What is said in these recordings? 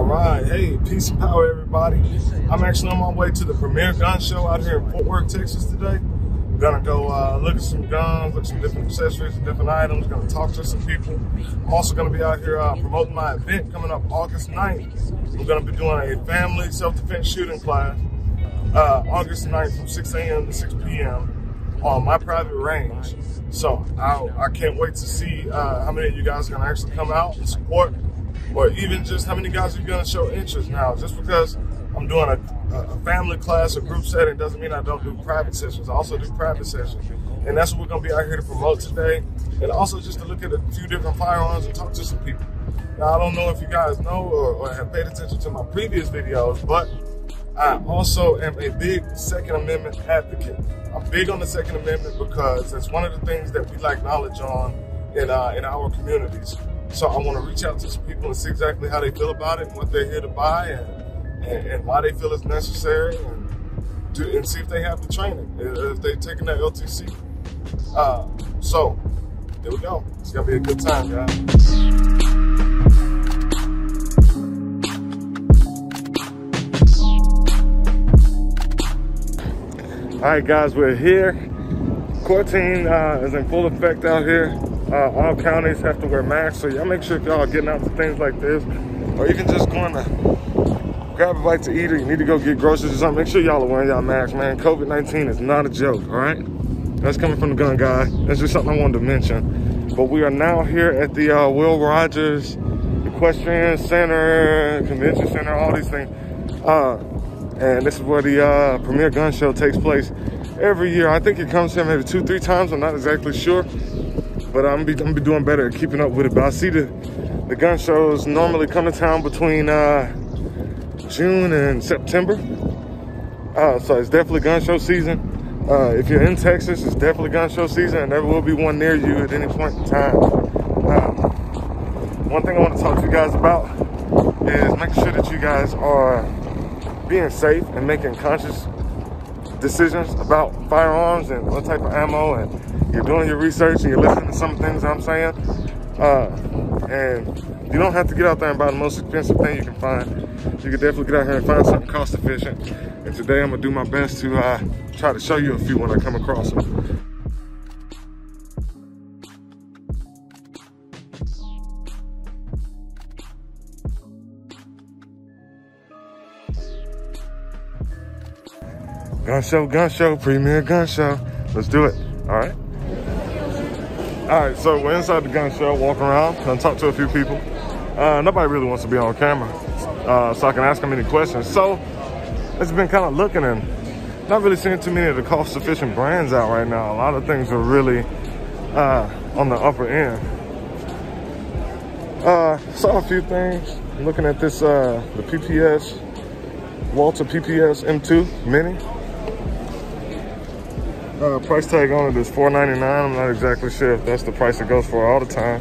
right, hey, peace and power, everybody. I'm actually on my way to the premier gun show out here in Fort Worth, Texas today. I'm gonna go look at some guns, look at some different accessories and different items. Gonna talk to some people. I'm also gonna be out here promoting my event coming up August 9th. I'm gonna be doing a family self-defense shooting class August 9th from 6 a.m. to 6 p.m. on my private range. So I can't wait to see how many of you guys are gonna actually come out and support, or even just how many guys are going to show interest. Now, just because I'm doing a family class or group setting doesn't mean I don't do private sessions. I also do private sessions. And that's what we're going to be out here to promote today. And also just to look at a few different firearms and talk to some people. Now, I don't know if you guys know or have paid attention to my previous videos, but I also am a big Second Amendment advocate. I'm big on the Second Amendment because it's one of the things that we lack knowledge on in our communities. So I want to reach out to some people and see exactly how they feel about it and what they're here to buy and why they feel it's necessary and see if they have the training, if they've taken that LTC. So here we go. It's going to be a good time, guys. All right, guys, we're here. Quarantine is in full effect out here. All counties have to wear masks, so y'all make sure if y'all are getting out to things like this, or you can just go in to grab a bite to eat, or you need to go get groceries or something, make sure y'all are wearing y'all masks, man. COVID-19 is not a joke, all right? That's coming from the gun guy. That's just something I wanted to mention. But we are now here at the Will Rogers Equestrian Center, Convention Center, all these things. And this is where the premier gun show takes place every year. I think it comes here maybe 2-3 times. I'm not exactly sure. But I'm gonna be doing better at keeping up with it. But I see the gun shows normally come to town between June and September. So it's definitely gun show season. If you're in Texas, it's definitely gun show season, and there will be one near you at any point in time. One thing I want to talk to you guys about is making sure that you guys are being safe and making conscious decisions about firearms and what type of ammo, and you're doing your research and you're listening to some things I'm saying. And you don't have to get out there and buy the most expensive thing you can find. You can definitely get out here and find something cost efficient. And today I'm gonna do my best to try to show you a few when I come across them. Gun show, premier gun show. Let's do it, all right? All right, so we're inside the gun show, walking around, gonna talk to a few people. Nobody really wants to be on camera, so I can ask them any questions. So, it's been kind of looking and not really seeing too many of the cost-efficient brands out right now. A lot of things are really on the upper end. Saw a few things, looking at this, the PPS, Walter PPS M2 Mini. Price tag on it is $4.99. I'm not exactly sure if that's the price it goes for all the time.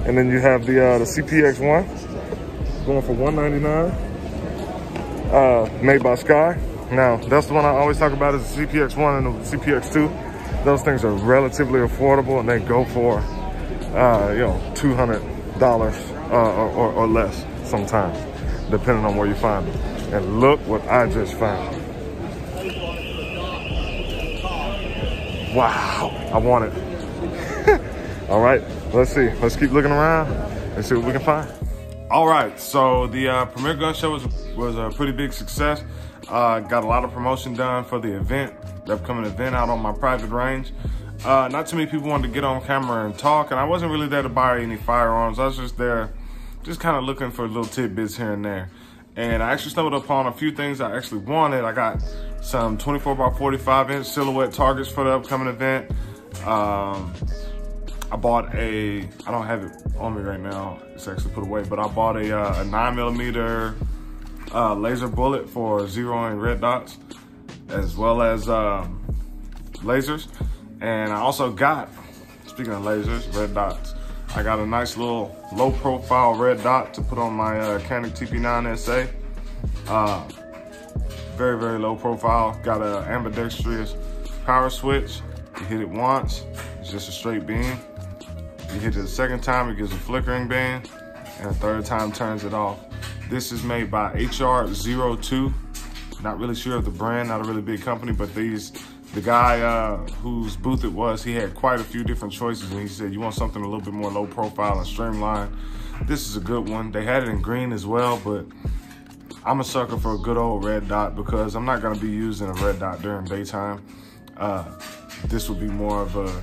And then you have the CPX1 going for $199, made by Sky. Now, that's the one I always talk about is the CPX1 and the CPX2. Those things are relatively affordable, and they go for, you know, $200 or less sometimes, depending on where you find them. And look what I just found. Wow, I want it. All right, let's see. Let's keep looking around and see what we can find. All right, so the premier gun show was a pretty big success. Got a lot of promotion done for the event, the upcoming event out on my private range. Not too many people wanted to get on camera and talk, and I wasn't really there to buy any firearms. I was just there, just kind of looking for little tidbits here and there. And I actually stumbled upon a few things I actually wanted. I got some 24 by 45 inch silhouette targets for the upcoming event. I bought I don't have it on me right now, it's actually put away, but I bought a 9mm laser bullet for zeroing red dots, as well as lasers. And I also got, speaking of lasers, red dots, I got a nice little low profile red dot to put on my Canon TP9 SA. Very, very low profile. Got an ambidextrous power switch. You hit it once, it's just a straight beam. You hit it a second time, it gives a flickering beam. And a third time turns it off. This is made by HR02. Not really sure of the brand, not a really big company, but the guy whose booth it was, he had quite a few different choices, and he said, you want something a little bit more low profile and streamlined? This is a good one. They had it in green as well, but I'm a sucker for a good old red dot because I'm not gonna be using a red dot during daytime. This would be more of a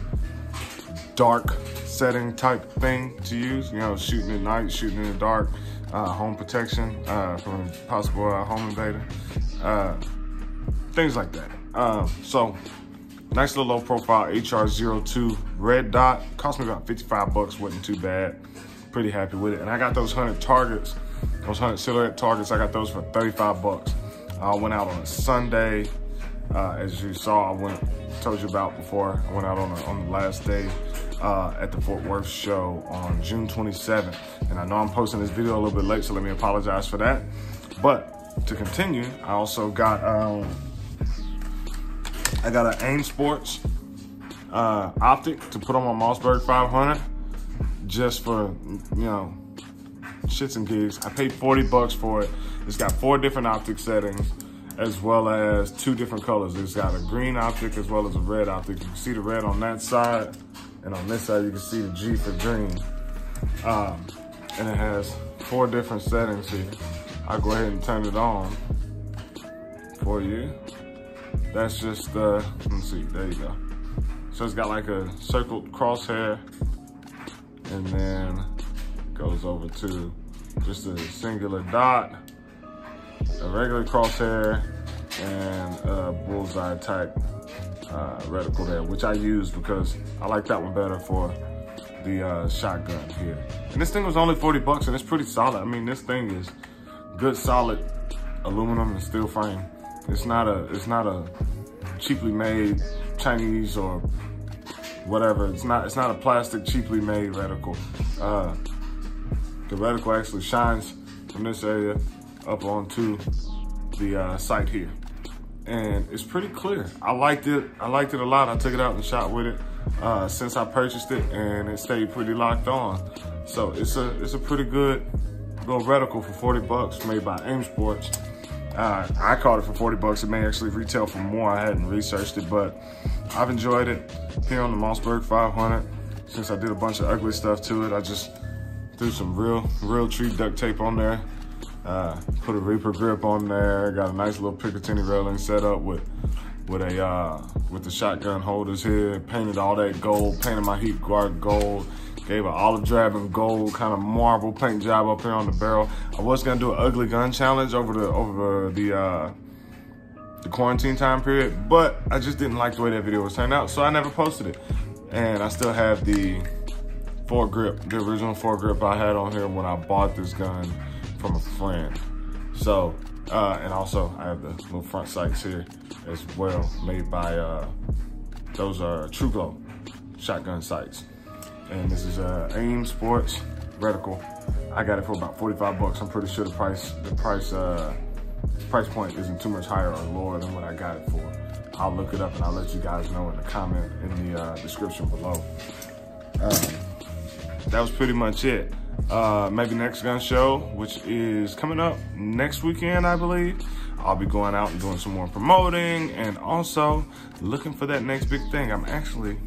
dark setting type thing to use, you know, shooting at night, shooting in the dark, home protection from a possible home invader, things like that. So nice little low profile HR02 red dot. Cost me about 55 bucks, wasn't too bad. Pretty happy with it. And I got those 100 targets, those 100 silhouette targets, I got those for 35 bucks. I went out on a Sunday. As you saw, told you about before, I went out on the last day at the Fort Worth show on June 27th. And I know I'm posting this video a little bit late, so let me apologize for that. But to continue, I also got, I got an AIM Sports optic to put on my Mossberg 500 just for, you know, shits and gigs. I paid 40 bucks for it. It's got 4 different optic settings, as well as 2 different colors. It's got a green optic as well as a red optic. You can see the red on that side, and on this side you can see the G for green. And it has 4 different settings here. I'll go ahead and turn it on for you. That's just, let's see, there you go. So it's got like a circled crosshair, and then goes over to just a singular dot, a regular crosshair, and a bullseye type reticle there, which I use because I like that one better for the shotgun here. And this thing was only 40 bucks, and it's pretty solid. I mean, this thing is good, solid aluminum and steel frame. It's not a cheaply made Chinese or whatever. It's not a plastic cheaply made reticle. The reticle actually shines from this area up onto the sight here, and it's pretty clear. I liked it a lot. I took it out and shot with it since I purchased it, and it stayed pretty locked on. So it's a pretty good little reticle for 40 bucks, made by AIM Sports. I caught it for 40 bucks. It may actually retail for more. I hadn't researched it, but I've enjoyed it here on the Mossberg 500. Since I did a bunch of ugly stuff to it, I just threw some real tree duct tape on there. Put a Reaper grip on there. Got a nice little Picatinny railing set up with the shotgun holders here. Painted all that gold. Painted my heat guard gold. Gave an olive drab and gold kind of marble paint job up here on the barrel. I was gonna do an ugly gun challenge over the quarantine time period, but I just didn't like the way that video was turned out, so I never posted it. And I still have the foregrip, the original foregrip I had on here when I bought this gun from a friend. So, and also I have the little front sights here as well, made by, those are True Glow shotgun sights. And this is AIM Sports reticle. I got it for about 45 bucks. I'm pretty sure the price point isn't too much higher or lower than what I got it for. I'll look it up and I'll let you guys know in the comment in the description below. That was pretty much it. Maybe next gun show, which is coming up next weekend, I believe. I'll be going out and doing some more promoting and also looking for that next big thing. I'm actually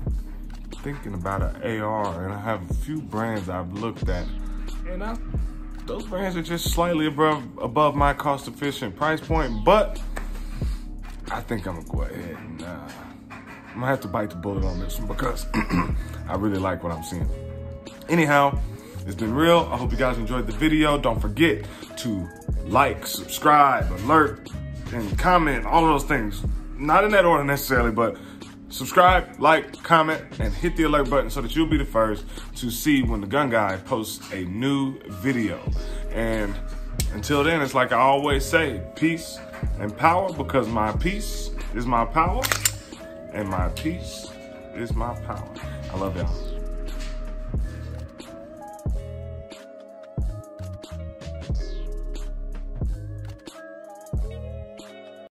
thinking about an AR, and I have a few brands I've looked at, and those brands are just slightly above my cost-efficient price point, but I think I'm gonna go ahead and I'm gonna have to bite the bullet on this one because I really like what I'm seeing. Anyhow, it's been real. I hope you guys enjoyed the video. Don't forget to like, subscribe, alert, and comment, all of those things. Not in that order necessarily, but subscribe, like, comment, and hit the alert button so that you'll be the first to see when the Gun Guy posts a new video. And until then, it's like I always say, peace and power, because my peace is my power, and my peace is my power. I love y'all.